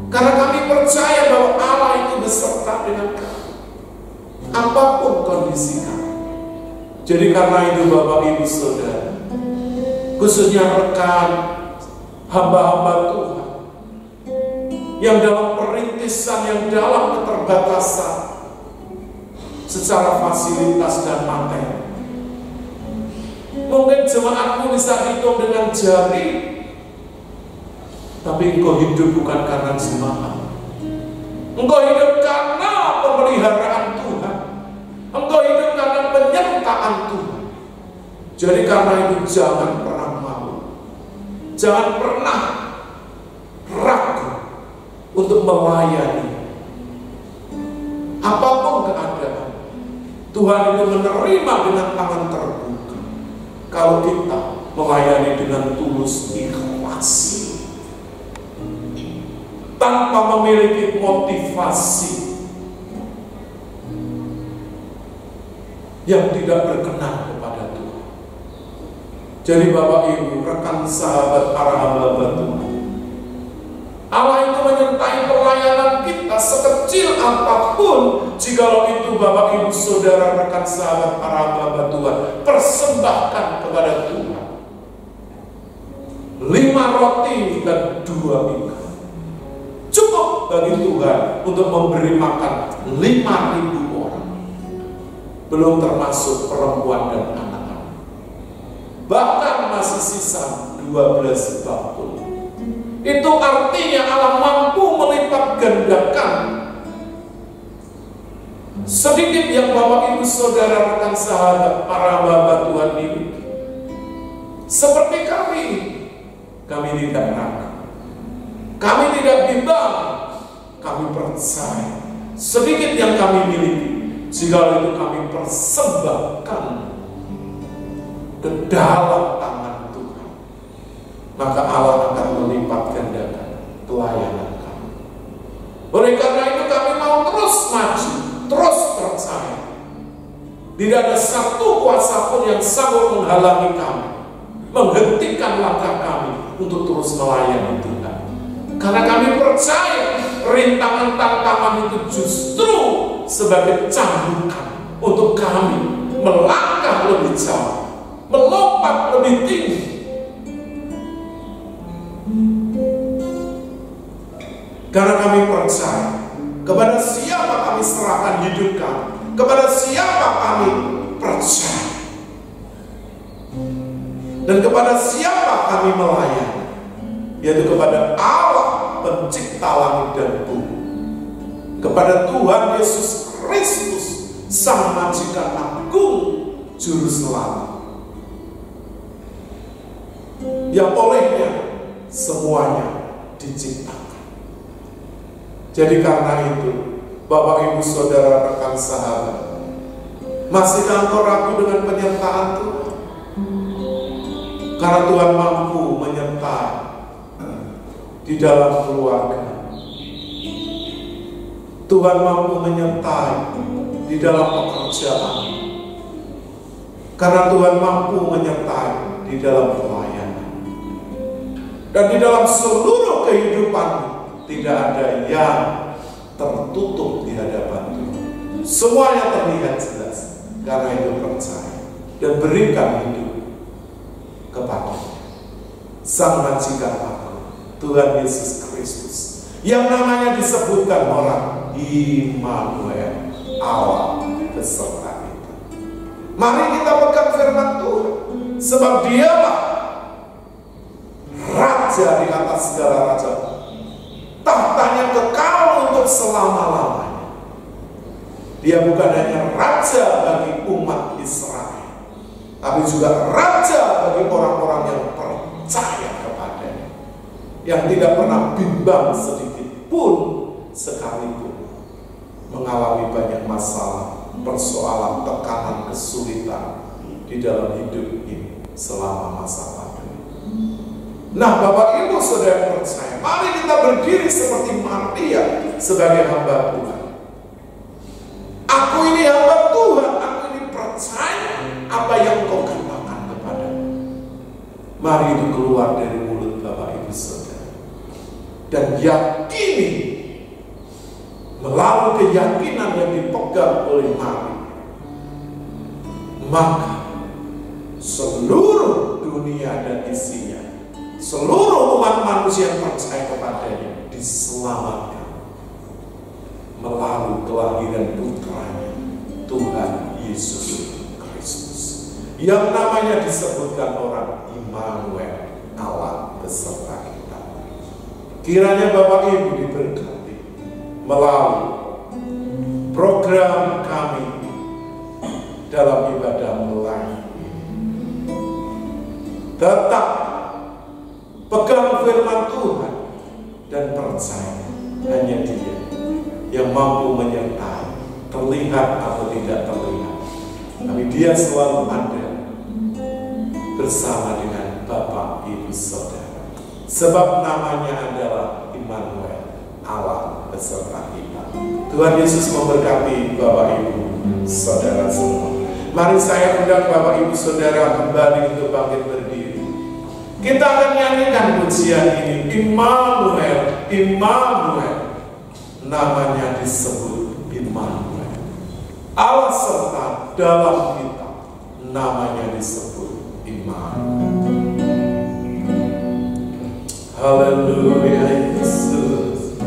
Karena kami percaya bahwa Allah itu beserta dengan kami, apapun kondisi kami. Jadi karena itu Bapak Ibu Saudara, khususnya rekan hamba-hamba Tuhan yang dalam perintisan, yang dalam keterbatasan secara fasilitas dan materi. Mungkin jemaatmu bisa hitung dengan jari, tapi engkau hidup bukan karena jemaat. Engkau hidup karena pemeliharaan Tuhan. Engkau hidup karena penyertaan Tuhan. Jadi karena itu jangan pernah malu, jangan pernah ragu untuk melayani. Apapun keadaan, Tuhan itu menerima dengan tangan terbuka kalau kita melayani dengan tulus ikhlas, tanpa memiliki motivasi yang tidak berkenan kepada Tuhan. Jadi Bapak Ibu, rekan sahabat para hamba Tuhan, Allah itu menyertai pelayanan kita sekecil apapun. Jikalau itu Bapak Ibu Saudara rekan sahabat para hamba Tuhan persembahkan kepada Tuhan 5 roti dan 2 ikan, cukup bagi Tuhan untuk memberi makan 5.000 orang, belum termasuk perempuan dan anak-anak. Bahkan masih sisa 12 bakul. Itu artinya Allah mampu melipat gandakan sedikit yang Bapak Ibu Saudara rekan sahabat para hamba Tuhan ini. Seperti kami tidak ragu, kami tidak bimbang, kami percaya sedikit yang kami miliki, jika itu kami persembahkan ke dalam tangan Tuhan, maka Allah akan melipat gandakan pelayanan kami. Oleh karena itu kami mau terus maju, terus percaya. Tidak ada satu kuasa pun yang sanggup menghalangi kami, menghentikan langkah kami untuk terus melayani Tuhan. Karena kami percaya rintangan tantangan itu justru sebagai cambukan untuk kami melangkah lebih jauh, melompat lebih tinggi. Karena kami percaya kepada siapa kami serahkan hidup kami, kepada siapa kami percaya, dan kepada siapa kami melayani, yaitu kepada Allah pencipta langit dan bumi, kepada Tuhan Yesus Kristus Sang Majikan Agung Juru Selamat, yang olehnya semuanya diciptakan. Jadi karena itu Bapak Ibu Saudara rekan sahabat, masihkah engkau ragu dengan penyertaan Tuhan? Karena Tuhan mampu menyertai di dalam keluarga, Tuhan mampu menyertai di dalam pekerjaan, karena Tuhan mampu menyertai di dalam pelayanan, dan di dalam seluruh kehidupan tidak ada yang tertutup di hadapan Tuhan. Semuanya terlihat jelas. Karena itu percaya. dan berikan hidup kepada Sang Majikan aku, Tuhan Yesus Kristus, yang namanya disebutkan orang Immanuel, Allah beserta kita. Mari kita pegang firman Tuhan, sebab Dialah Raja di atas segala raja, tahtanya kekal untuk selama-lamanya. Dia bukan hanya raja bagi umat Israel, tapi juga raja bagi orang-orang yang percaya kepadanya, yang tidak pernah bimbang sedikit pun sekalipun mengalami banyak masalah, persoalan, tekanan, kesulitan di dalam hidup ini selama masa pandemi. Nah, Bapak Ibu Saudara percaya, mari kita berdiri seperti Maria sebagai hamba Tuhan. Aku ini hamba Tuhan, aku ini percaya apa yang kau katakan kepadaku. Mari itu keluar dari mulut Bapak Ibu Saudara, dan yakini melalui keyakinan yang dipegang oleh Maria, maka seluruh dunia dan isinya, seluruh umat manusia yang percaya kepadanya diselamatkan melalui kelahiran putranya, Tuhan Yesus Kristus, yang namanya disebutkan orang Immanuel, Allah beserta kita. Kiranya Bapak Ibu diberkati melalui program kami dalam ibadah mulai ini. Tetap pegang firman Tuhan dan percaya hanya Dia yang mampu menyertai, terlihat atau tidak terlihat, tapi Dia selalu ada bersama dengan Bapak Ibu Saudara, sebab namanya adalah Immanuel, Allah beserta kita. Tuhan Yesus memberkati Bapak Ibu Saudara semua. Mari saya undang Bapak Ibu Saudara kembali untuk bangkit berdiri. Kita akan nyanyikan pujian ini, Immanuel, Immanuel. Namanya disebut Immanuel, Allah serta dalam kita, namanya disebut Immanuel. Haleluya Yesus.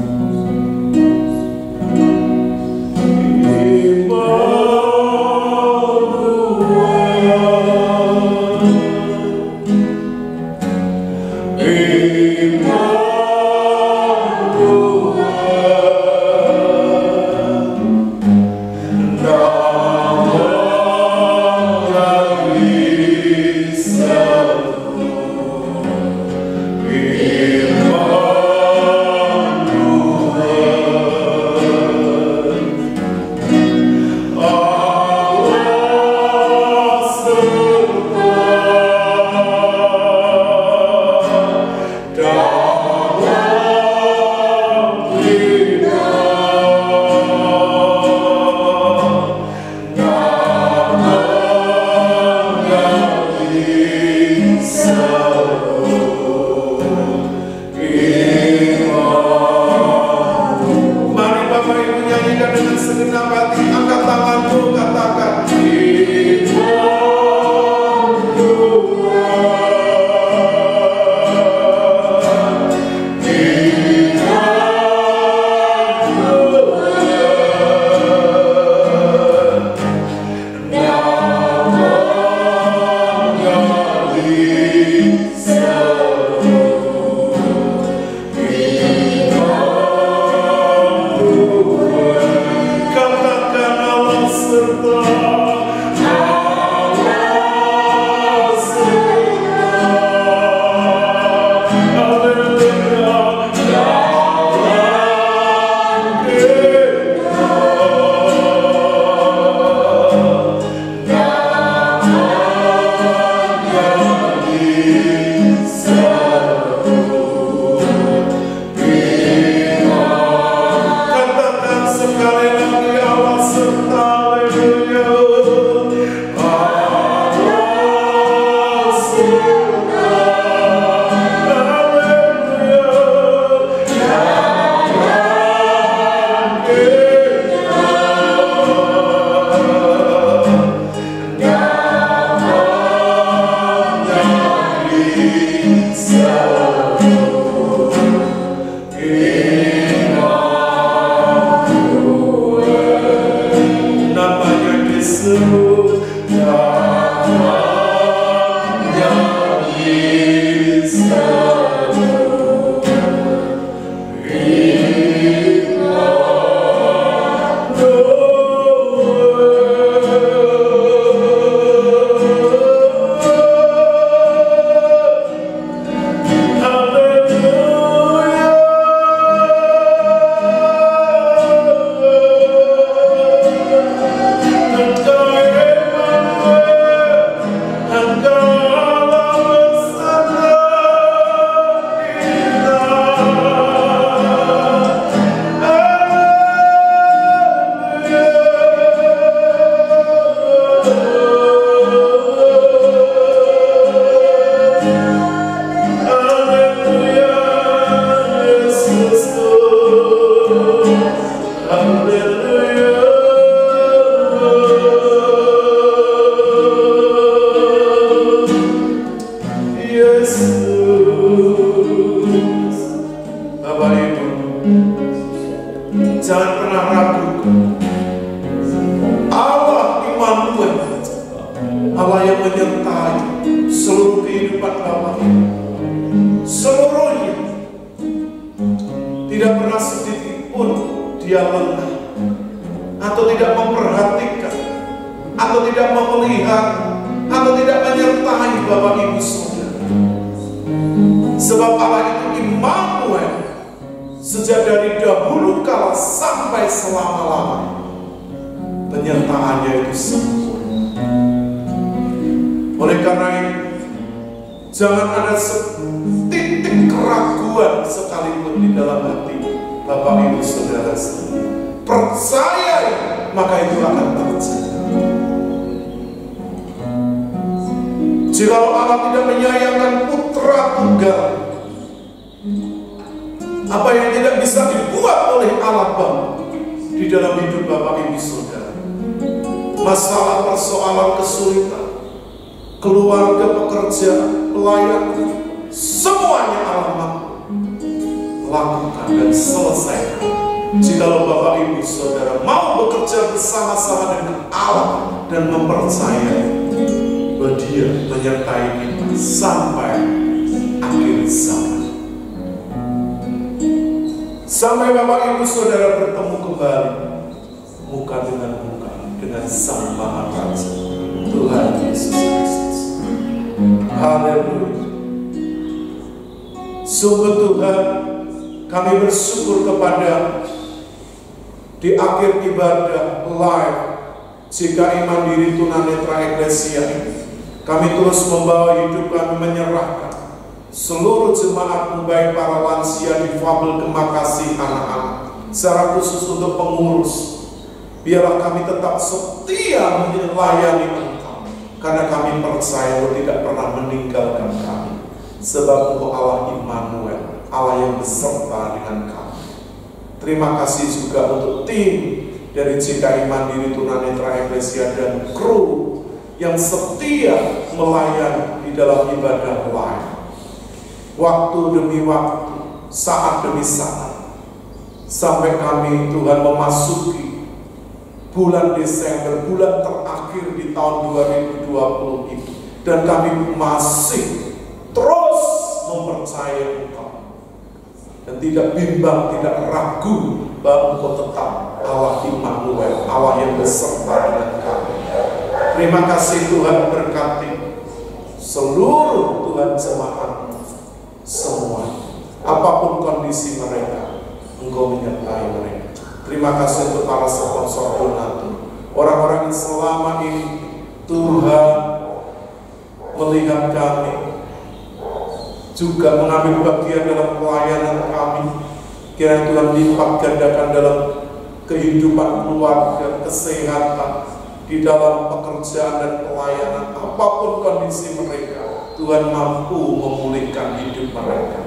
Sampai Bapak Ibu Saudara bertemu kembali muka dengan muka dengan Sang Maha Raja Tuhan Yesus Kristus. Haleluya. Sungguh Tuhan, kami bersyukur kepada di akhir ibadah live jika Iman Diri Tunanetra Eklesia, kami terus membawa hidup kami menyerahkan seluruh jemaatmu, baik para lansia, difabel, kemakasih, anak-anak, secara khusus untuk pengurus. Biarlah kami tetap setia melayani Engkau, karena kami percaya Engkau tidak pernah meninggalkan kami, sebab Engkau Allah Immanuel, Allah yang beserta dengan kami. Terima kasih juga untuk tim dari GKI Mandiri Tunanetra Eklesia dan kru yang setia melayani di dalam ibadah live. Waktu demi waktu, saat demi saat, sampai kami Tuhan memasuki bulan Desember, bulan terakhir di tahun 2020 ini, dan kami masih terus mempercayai Engkau dan tidak bimbang, tidak ragu bahwa Engkau tetap Allah Immanuel, Allah yang beserta dengan kami. Terima kasih Tuhan, berkati seluruh Tuhan jemaat semua, apapun kondisi mereka, Engkau menyertai mereka. Terima kasih untuk para sponsor donatur, orang-orang yang selama ini Tuhan melihat kami, juga mengambil bagian dalam pelayanan kami. Kiranya Tuhan lipat gandakan dalam kehidupan keluarga, kesehatan, di dalam pekerjaan dan pelayanan, apapun kondisi mereka, Tuhan mampu memulihkan hidup mereka.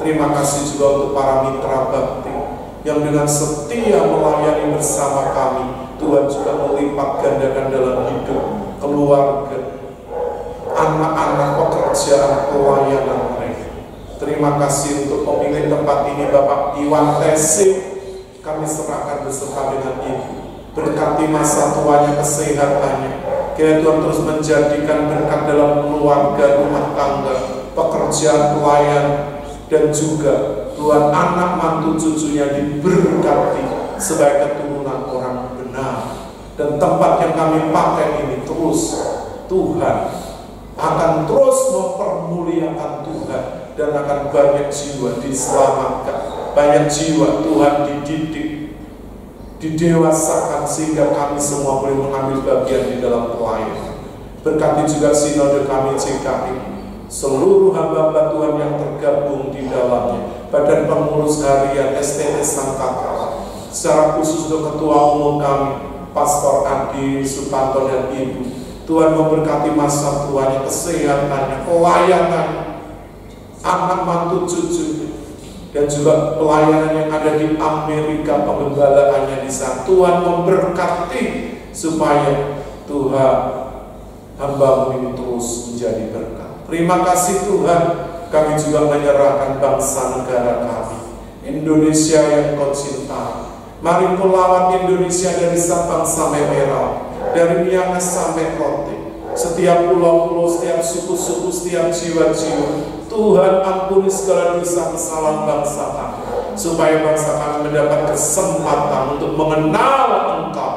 Terima kasih juga untuk para mitra bakti yang dengan setia melayani bersama kami. Tuhan juga melipat gandakan dalam hidup keluarga, anak-anak, pekerjaan, pelayanan mereka. Terima kasih untuk pemilik tempat ini, Bapak Iwan Tesik. Kami serahkan beserta dengan Ibu. Berkati masa tuanya, kesehatannya. Kiranya Tuhan terus menjadikan berkat dalam keluarga, rumah tangga, pekerjaan, pelayan, dan juga Tuhan anak mantu cucunya diberkati sebagai keturunan orang benar. Dan tempat yang kami pakai ini terus Tuhan akan terus mempermuliakan Tuhan, dan akan banyak jiwa diselamatkan, banyak jiwa Tuhan dididik, didewasakan, sehingga kami semua boleh mengambil bagian di dalam pelayanan. Berkati juga sinode kami GKI, seluruh hamba-hamba Tuhan yang tergabung di dalamnya, badan pengurus harian STT Sangkakala, secara khusus untuk ketua umum kami Pastor Adi Supanto dan Ibu. Tuhan memberkati masa tuanya, kesehatannya, pelayanannya, anak mantu cucunya, dan juga pelayanan yang ada di Amerika, pengembalaannya di sana. Tuhan memberkati supaya Tuhan hamba-Mu ini terus menjadi berkat. Terima kasih Tuhan, kami juga menyerahkan bangsa negara kami, Indonesia yang Kau cintai. Mari Kau lawat Indonesia dari Sabang sampai Merauke, dari Miangas sampai Rote, setiap pulau-pulau, setiap suku-suku, setiap jiwa-jiwa. Tuhan ampuni segala dosa kesalahan bangsa kami, supaya bangsa kami mendapat kesempatan untuk mengenal Engkau,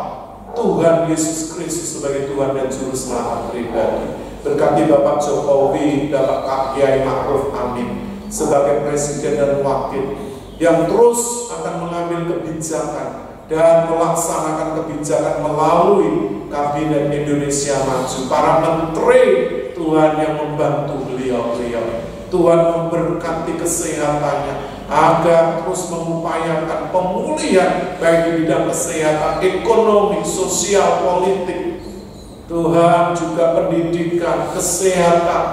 Tuhan Yesus Kristus, sebagai Tuhan dan Juru Selamat pribadi. Berkati Bapak Jokowi, Bapak Kiai Ma'ruf Amin sebagai Presiden dan Wakil, yang terus akan mengambil kebijakan dan melaksanakan kebijakan melalui Kabinet Indonesia Maju, para menteri Tuhan yang membantu beliau-beliau. Tuhan memberkati kesehatannya agar terus mengupayakan pemulihan baik di bidang kesehatan, ekonomi, sosial, politik. Tuhan juga pendidikan, kesehatan.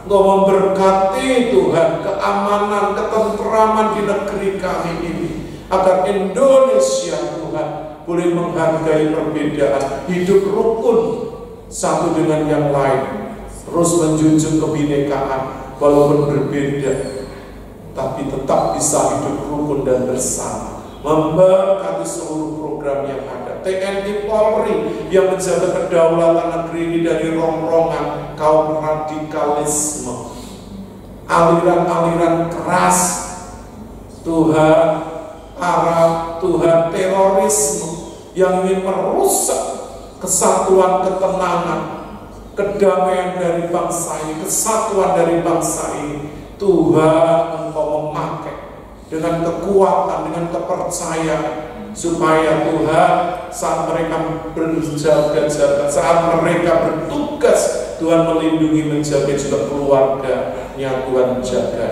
Engkau memberkati Tuhan keamanan, ketentraman di negeri kami ini, agar Indonesia Tuhan boleh menghargai perbedaan, hidup rukun satu dengan yang lain, terus menjunjung kebinekaan walaupun berbeda, tapi tetap bisa hidup rukun dan bersama. Memberkati seluruh program yang ada, TNI Polri yang menjaga kedaulatan negeri ini dari rongrongan kaum radikalisme, aliran-aliran keras, Tuhan, arah Tuhan, terorisme yang ingin merusak kesatuan, ketenangan, kedamaian dari bangsa ini, kesatuan dari bangsa ini. Tuhan, Engkau memakai dengan kekuatan, dengan kepercayaan, supaya Tuhan saat mereka berjaga-jaga, saat mereka bertugas, Tuhan melindungi, menjaga juga keluarganya, Tuhan jaga.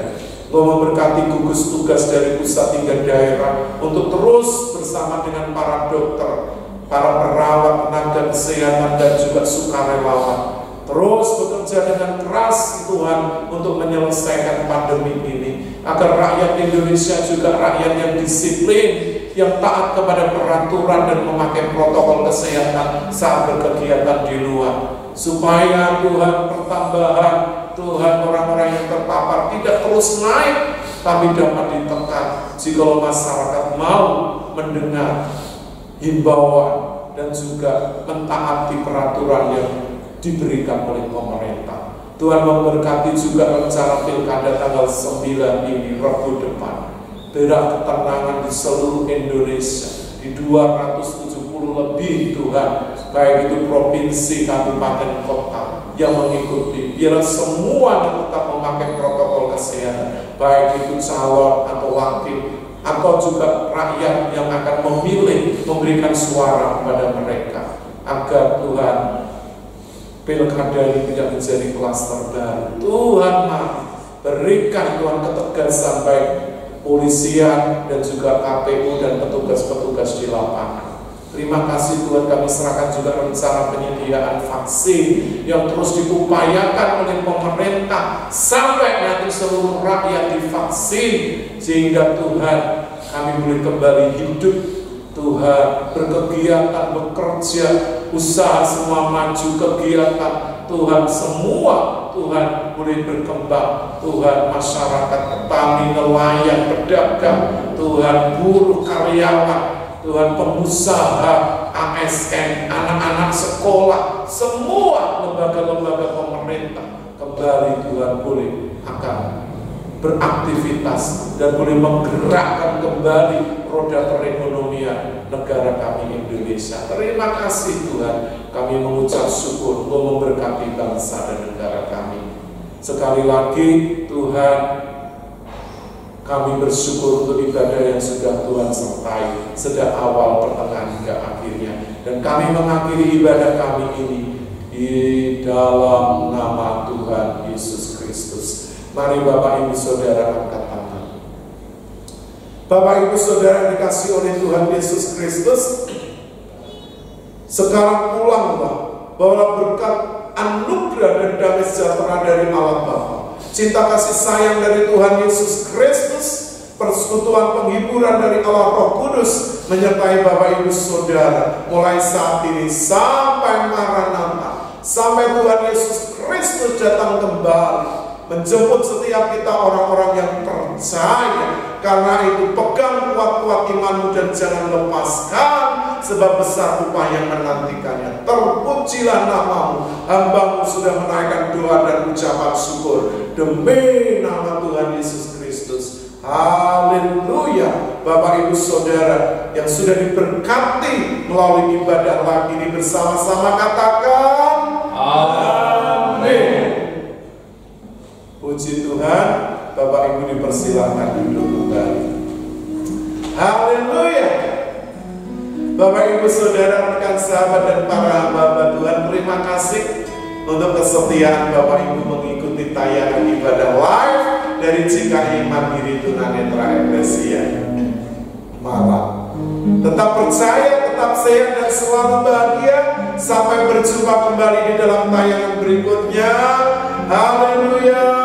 Engkau memberkati gugus tugas dari pusat hingga daerah untuk terus bersama dengan para dokter, para perawat, tenaga kesehatan, dan juga sukarelawan, terus bekerja dengan keras Tuhan untuk menyelesaikan pandemi ini, agar rakyat Indonesia juga rakyat yang disiplin, yang taat kepada peraturan dan memakai protokol kesehatan saat berkegiatan di luar, supaya Tuhan pertambahan Tuhan orang-orang yang terpapar tidak terus naik, tapi dapat ditekan jika masyarakat mau mendengar himbauan dan juga mentaati peraturan yang diberikan oleh pemerintah. Tuhan memberkati juga rencana pilkada tanggal 9 ini, Rabu depan. Berak ketenangan di seluruh Indonesia, di 270 lebih Tuhan, baik itu provinsi, kabupaten, kota yang mengikuti. Biar semua tetap memakai protokol kesehatan, baik itu calon atau wakil, atau juga rakyat yang akan memilih, memberikan suara kepada mereka, agar Tuhan pilkada ini tidak menjadi klaster baru. Tuhan mari berikan Tuhan ketegasan baik polisian dan juga KPU dan petugas-petugas di lapangan. Terima kasih Tuhan, kami serahkan juga rencana penyediaan vaksin yang terus diupayakan oleh pemerintah sampai nanti seluruh rakyat divaksin, sehingga Tuhan kami boleh kembali hidup, Tuhan berkegiatan, bekerja, usaha semua maju, kegiatan Tuhan semua Tuhan boleh berkembang. Tuhan, masyarakat, petani, nelayan, pedagang, Tuhan buruh, karyawan, Tuhan pengusaha, ASN, anak-anak sekolah, semua lembaga-lembaga pemerintah kembali Tuhan boleh akan beraktivitas dan boleh menggerakkan kembali roda perekonomian negara kami Indonesia. Terima kasih Tuhan, kami mengucap syukur untuk memberkati bangsa dan negara kami. Sekali lagi Tuhan, kami bersyukur untuk ibadah yang sudah Tuhan sertai sejak awal, pertengahan hingga akhirnya. Dan kami mengakhiri ibadah kami ini di dalam nama Tuhan Yesus Kristus. Mari Bapak Ibu Saudara angkat tangan. Bapak Ibu Saudara dikasih oleh Tuhan Yesus Kristus, sekarang pulanglah, bawalah berkat, anugerah dan damai sejahtera dari Allah Bapa, cinta kasih sayang dari Tuhan Yesus Kristus, persekutuan penghiburan dari Allah Roh Kudus menyertai Bapak Ibu Saudara mulai saat ini sampai Maranatha, sampai Tuhan Yesus Kristus datang kembali menjemput setiap kita orang-orang yang percaya. Karena itu pegang kuat-kuat imanmu dan jangan lepaskan, sebab besar upah yang menantikannya. Terpujilah namamu, hambamu sudah menaikkan doa dan ucapan syukur demi nama Tuhan Yesus Kristus. Haleluya. Bapak Ibu Saudara yang sudah diberkati melalui ibadah lagi ini, bersama-sama katakan amin. Puji Tuhan. Bapak Ibu dipersilakan duduk kembali. Haleluya. Bapak Ibu Saudara, rekan sahabat dan para hamba Tuhan, terima kasih untuk kesetiaan Bapak Ibu mengikuti tayangan ibadah live dari GKI Mandiri Tunanetra Eklesia Malang. Tetap percaya, tetap sehat dan selalu bahagia. Sampai berjumpa kembali di dalam tayangan berikutnya. Haleluya.